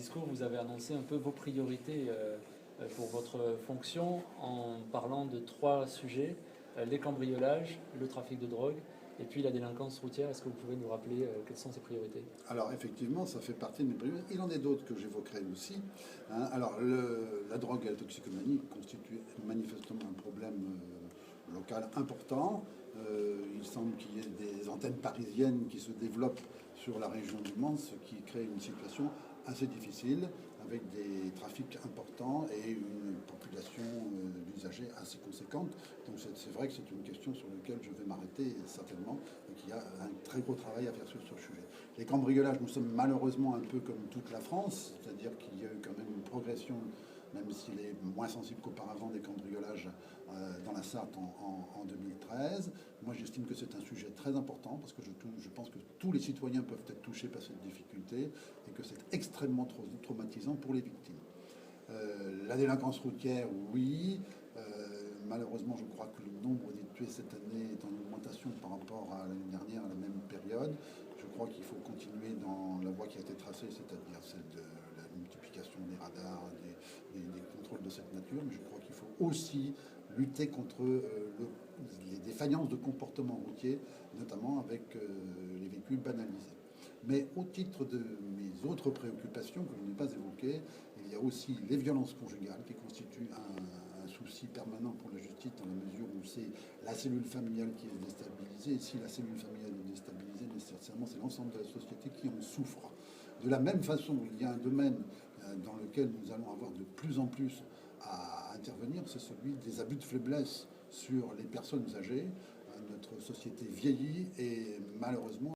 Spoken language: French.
discours, vous avez annoncé un peu vos priorités pour votre fonction en parlant de 3 sujets, les cambriolages, le trafic de drogue et puis la délinquance routière. Est-ce que vous pouvez nous rappeler quelles sont ces priorités? Alors effectivement, ça fait partie de mes priorités. Il en est d'autres que j'évoquerai aussi. Alors la drogue et la toxicomanie constituent manifestement un problème local important. Il semble qu'il y ait des antennes parisiennes qui se développent sur la région du Mans, ce qui crée une situation assez difficile, avec des trafics importants et une population d'usagers assez conséquente. Donc c'est vrai que c'est une question sur laquelle je vais m'arrêter certainement, et qu'il y a un très gros travail à faire sur ce sujet. Les cambriolages, nous sommes malheureusement un peu comme toute la France, c'est-à-dire qu'il y a eu quand même une progression, même s'il est moins sensible qu'auparavant, des cambriolages dans la Sarthe en 2013. Moi, j'estime que c'est un sujet très important parce que je pense que tous les citoyens peuvent être touchés par cette difficulté et que c'est extrêmement traumatisant pour les victimes. La délinquance routière, oui. Malheureusement, je crois que le nombre des tués cette année est en augmentation par rapport à l'année dernière, à la même période. Je crois qu'il faut continuer dans la voie qui a été tracée, c'est-à-dire celle de la multiplication des radars, des contrôles de cette nature, mais je crois qu'il faut aussi lutter contre les défaillances de comportement routier, notamment avec les véhicules banalisés. Mais au titre de mes autres préoccupations que je n'ai pas évoquées, il y a aussi les violences conjugales qui constituent un souci permanent pour la justice dans la mesure où c'est la cellule familiale qui est déstabilisée. Et si la cellule familiale est déstabilisée, nécessairement c'est l'ensemble de la société qui en souffre. De la même façon, il y a un domaine dans lequel nous allons avoir de plus en plus à intervenir, c'est celui des abus de faiblesse sur les personnes âgées. Notre société vieillit et malheureusement